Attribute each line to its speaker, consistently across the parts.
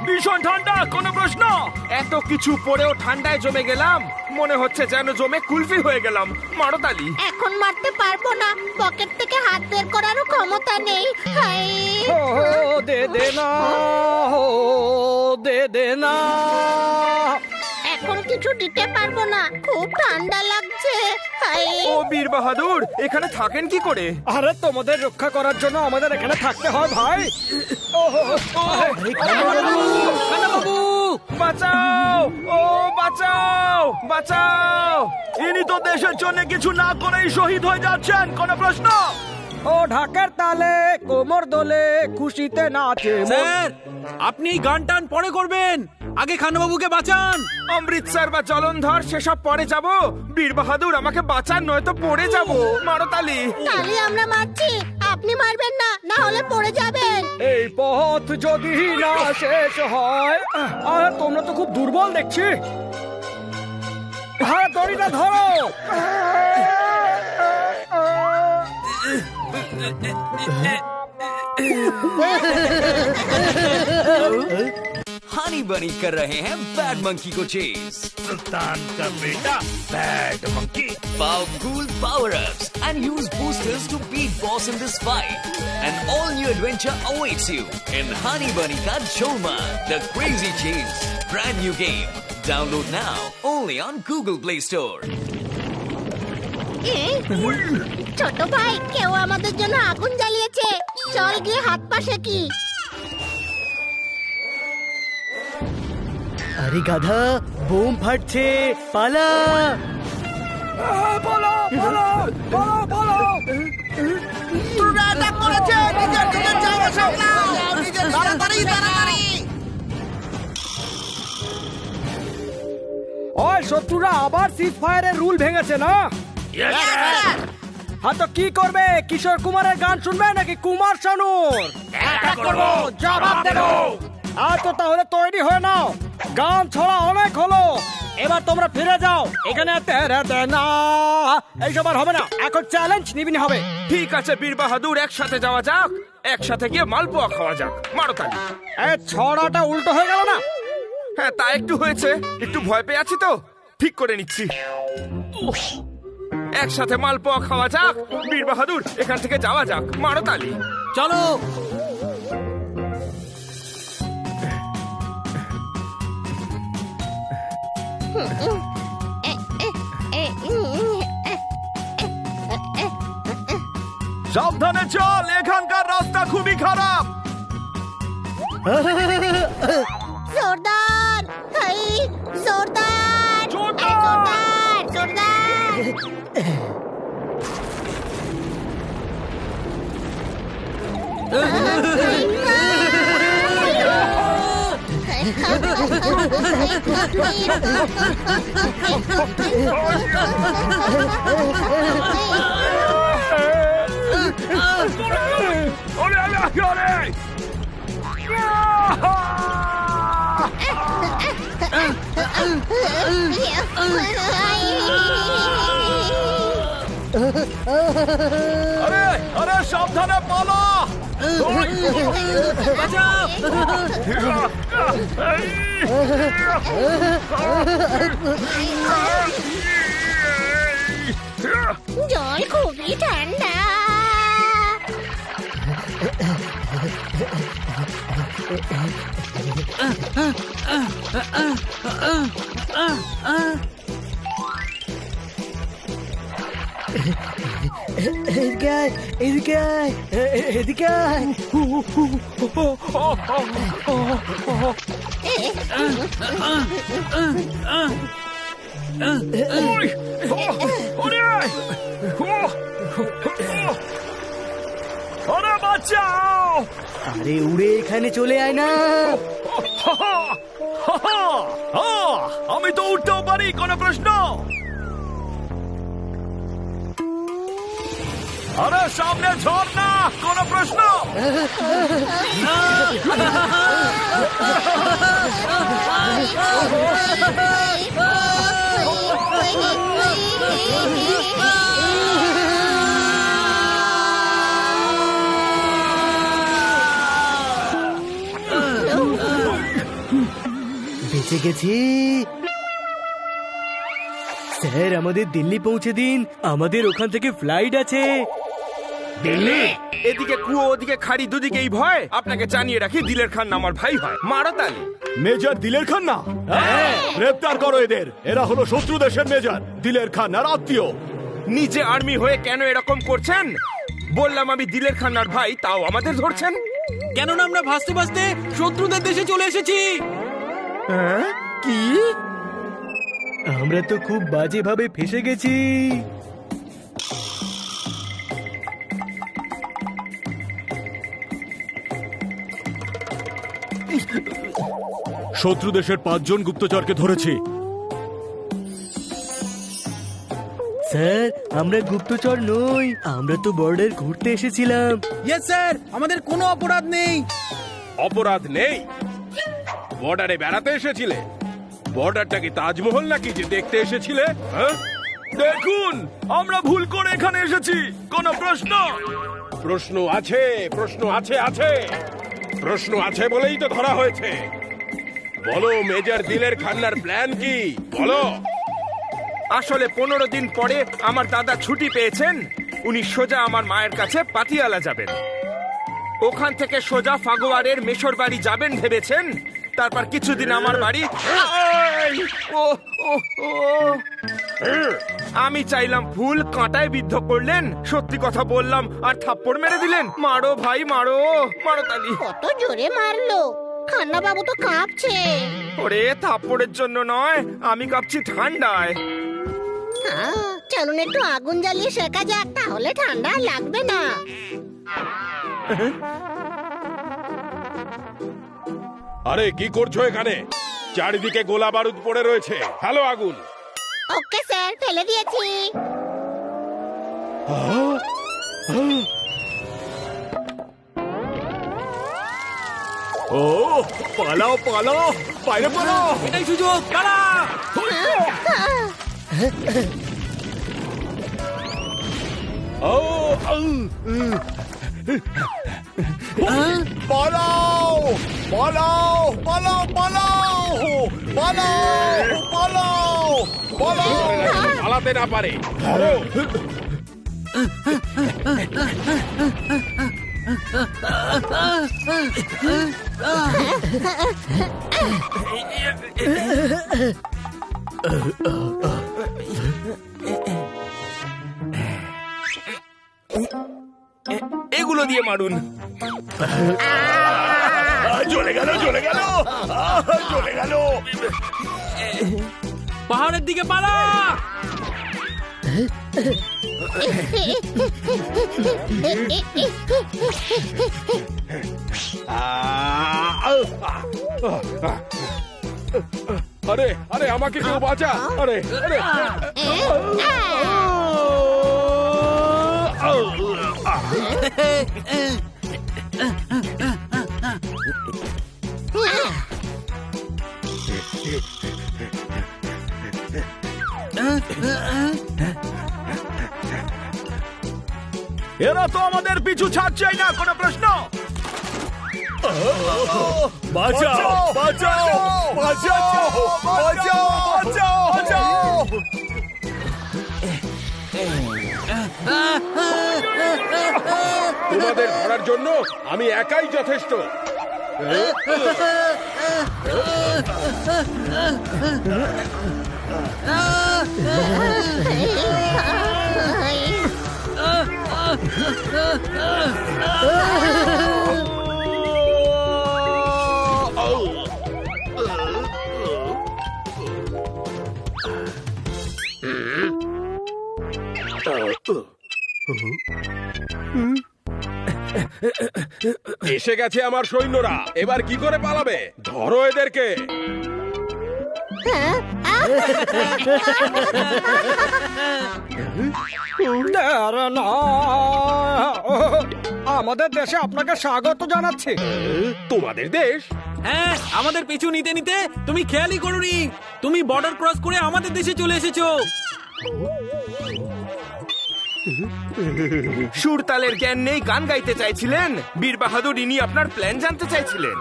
Speaker 1: ভীষণ ঠান্ডা, কোনো প্রশ্ন? এত কিছু পরেও ঠান্ডায় জমে গেলাম, মনে হচ্ছে যেন জমে কুলফি হয়ে গেলাম। মারো তালি।
Speaker 2: এখন মারতে পারবো না, পকেট থেকে হাত বের করারও ক্ষমতা নেই। হাই
Speaker 3: দে দে না, দে দে না।
Speaker 2: এখন কিছু দিতে পারবো না, খুব ঠান্ডা লাগছে। হাই
Speaker 1: ও বীর বাহাদুর, এখানে থাকেন কি করে?
Speaker 3: আরে তোমাদের রক্ষা করার জন্য আমাদের এখানে থাকতে হয় ভাই।
Speaker 1: বাবু বাঁচাও, ও বাঁচাও, বাঁচাও। ইনি তো দেশের জন্য কিছু না করেই শহীদ হয়ে যাচ্ছেন, কোনো প্রশ্ন?
Speaker 3: ও ঢাকার তালে কোমর দোলে খুশিতে নাচে।
Speaker 4: স্যার, আপনি গান টান পরে করবেন, আগে খানবাবুকে বাঁচান।
Speaker 1: অমৃতসর বা জলন্ধর সেসব পরে যাব। বীর বাহাদুর আমাকে বাঁচান, নয়তো পড়ে যাব। মারো তালি।
Speaker 2: তালি আমরা মারছি, আপনি মারবেন না, না হলে পড়ে যাবেন।
Speaker 3: এই পথ যদি না শেষ হয়। আরে তোমরা তো খুব দুর্বল দেখছি। হ্যাঁ, দড়িটা ধরো।
Speaker 5: हनी बनी कर रहे हैं बैड मंकी को चेज।
Speaker 1: सुल्तान का बेटा bad monkey.
Speaker 5: Powerful power-ups and use boosters to beat boss in this fight. An all-new adventure awaits you in Honey Bunny Ka Choma, The Crazy Chase. Brand new game. Download now only on Google Play Store.
Speaker 2: ছোট ভাই, কেউ আমাদের জন্য আগুন জ্বালিয়েছে, চল গিয়ে হাত পাশে কি।
Speaker 6: আরে গাধা, বোম ফাটছে, পালা।
Speaker 3: বলো বলো বলো বলো। ওই শত্রুরা আবার সিজ ফায়ারের রুল ভেঙেছে না? হ্যাঁ, তো কি করবে? কিশোর কুমারের গান শুনবে নাকি কুমার শানুর? জবাব দেবো। তো তাহলে তৈরি হয়ে নাও, গান ছড়া অনেক হলো, এবার তোমরা ফিরে যাও। এখানে এইসব আর হবে না, এখন চ্যালেঞ্জ নিবিনি হবে।
Speaker 1: ঠিক আছে বীর বাহাদুর, একসাথে যাওয়া যাক, একসাথে গিয়ে মালপোয়া খাওয়া যাক। মারো তালি।
Speaker 3: এই ছড়াটা উল্টো হয়ে গেল না?
Speaker 1: হ্যাঁ, তা একটু হয়েছে, একটু ভয় পেয়ে আছি তো, ঠিক করে নিচ্ছি। একসাথে মালপোয়া খাওয়া যাক। বীর বাহাদুর, এখান থেকে যাওয়া যাক। মারো তালি।
Speaker 4: চলো।
Speaker 1: সাবধানে চল, এখানকার রাস্তা খুবই খারাপ।
Speaker 2: জোরদার, হাই জোরদার, জোরদার, জোরদার।
Speaker 1: আরে আরে, সাবধানে পালা।
Speaker 2: জল খুবই ঠান্ডা।
Speaker 6: এদিকে আয়, এদিকে আয়, এদিকে আয়।
Speaker 1: আরে বাঁচাও।
Speaker 6: আরে উড়ে এখানে চলে আয় না।
Speaker 1: আমি তো উঠতেও পারি, কোনো প্রশ্ন? আরে সামনে ঝর্ণা, কোনো প্রশ্ন?
Speaker 6: বেঁচে গেছি। স্যার আমাদের দিল্লি পৌঁছে দিন, আমাদের ওখান থেকে ফ্লাইট আছে।
Speaker 1: দিল্লি? এদিকে কুয়ো ওদিকে খাড়ি, দুদিকেই ভয়। আপনাকে জানিয়ে রাখি, দিলের খান আমার ভাই হয়। মারো তালি।
Speaker 7: মেজর দিলের খান না? গ্রেপ্তার করো এদের। এরা হলো শত্রু দেশের মেজর দিলের খান আর আত্মীয়।
Speaker 1: নিজে আর্মি হয়ে কেন এরকম করছেন? বললাম আমি দিলের খান্নার ভাই, তাও আমাদের ধরছেন।
Speaker 4: কেননা আমরা ভাসতে ভাসতে শত্রুদের দেশে চলে এসেছি।
Speaker 1: কি?
Speaker 6: আমরা তো খুব বাজে ভাবে ফেসে গেছি।
Speaker 7: শত্রু দেশের 5 জন গুপ্তচরকে ধরেছি।
Speaker 6: স্যার আমরা গুপ্তচর নই, আমরা তো বর্ডার ঘুরতে এসেছিলাম।
Speaker 4: ইয়েস স্যার, আমাদের কোনো অপরাধ নেই।
Speaker 8: অপরাধ নেই? বর্ডারে বেড়াতে এসেছিলে? বর্ডারটা কি তাজমহল নাকি যে দেখতে এসেছিলে? হ্যাঁ,
Speaker 1: দেখুন, আমরা ভুল করে এখানে এসেছি। কোনো প্রশ্ন?
Speaker 8: প্রশ্ন আছে, প্রশ্ন আছে, আছে প্রশ্ন আছে বলেই তো ধরা হয়েছে। বলো মেজর দিলের খান্নার প্ল্যান কি? বলো।
Speaker 1: আসলে 15 দিন পরে আমার দাদা ছুটি পেয়েছেন। উনি সোজা আমার মায়ের কাছে পাতিয়ালা যাবেন। ওখান থেকে সোজা ফাগোয়ারের মেশর বাড়ি যাবেন ভেবেছেন। তারপর কিছুদিন আমার বাড়ি। ও, ও, ও। আমি চাইলাম ফুল, কাঁটায় বিদ্ধ করলেন। সত্যি কথা বললাম আর থাপ্পড় মেরে দিলেন। মারো ভাই, মারো, মারো তালি।
Speaker 2: কত জোরে মারলো, খান্না বাবু তো কাঁপছে।
Speaker 1: ওরে, থাপ্পড়ের জন্য নয়, আমি কাঁপছি ঠান্ডায়।
Speaker 2: চলুন একটু আগুন জ্বালিয়ে শেখা যাক, তাহলে ঠান্ডা লাগবে না।
Speaker 8: আরে কি করছো এখানে? চারিদিকে গোলা বারুদ পড়ে রয়েছে। হ্যালো আগুন।
Speaker 2: ওকে স্যার, ফেলে দিয়েছি।
Speaker 7: ও পালাও পালাও, বাইরে পালাও।
Speaker 4: এটাই সুযোগ, পালা।
Speaker 8: ও
Speaker 7: পালাও পালাও পালাও পালাও পালাও পালাও পালাও।
Speaker 8: পালাতে না পারে ধরো।
Speaker 1: এগুলো দিয়ে মারুন।
Speaker 7: জ্বলে গেল জ্বলে গেল জ্বলে গেল।
Speaker 4: পাহাড়ের দিকে পালা।
Speaker 8: আরে আরে আমাকে কেউ বাঁচা। আরে আরে
Speaker 1: এরা তো আমাদের পিছু ছাড়ছেই না। কোনো প্রশ্ন?
Speaker 7: বাঁচাও বাঁচাও বাঁচাও বাঁচাও বাঁচাও।
Speaker 8: তোমাদের ধরার জন্য আমি একাই যথেষ্ট। এসে গেছে আমার সৈন্যরা। এবার কি করে পালাবে? ধরো এদেরকে।
Speaker 3: আমাদের দেশে আপনাকে স্বাগত জানাচ্ছি।
Speaker 8: তোমাদের দেশ?
Speaker 4: হ্যাঁ, আমাদের পিছু নিতে নিতে তুমি খেয়ালই করোনি। তুমি বর্ডার ক্রস করে আমাদের দেশে চলে এসেছো।
Speaker 1: সুর তালের জ্ঞান নেই, গান গাইতে চাইছিলেন। বীর বাহাদুর, ইনি আপনার প্ল্যান জানতে চাইছিলেন।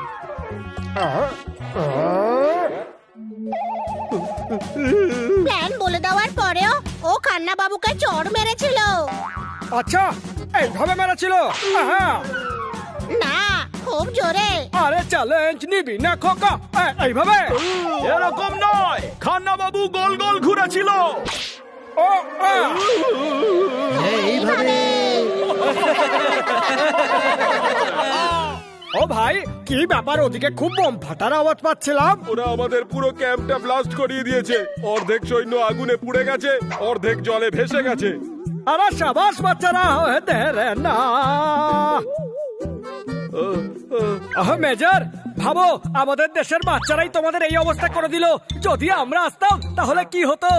Speaker 2: প্ল্যান বলে দেওয়ার পরেও ও কান্না বাবুকে চড় মেরেছিল।
Speaker 3: আচ্ছা, এইভাবে মেরেছিল? আহা,
Speaker 2: না, খুব জোরে।
Speaker 3: আরে চ্যালেঞ্জ নিবি না খোকা? এইভাবে?
Speaker 7: এরকম নয়, খান্না বাবু গোল গোল ঘুরেছিল।
Speaker 3: ও
Speaker 6: এইভাবে
Speaker 3: ও ভাই, কি ব্যাপার? ওদিকে খুব বোম ফাটার আওয়াজ পাচ্ছিলাম।
Speaker 8: ওরা আমাদের পুরো ক্যাম্পটা ব্লাস্ট করিয়ে দিয়েছে। অর্ধেক সৈন্য আগুনে পুড়ে গেছে, অর্ধেক জলে ভেসে গেছে।
Speaker 3: আরে সাবাস বাচ্চারা, রে না। মেজর, ভাবো আমাদের দেশের বাচ্চারাই তোমাদের এই অবস্থা করে দিল। যদি আমরা আসতাম তাহলে কি হতো?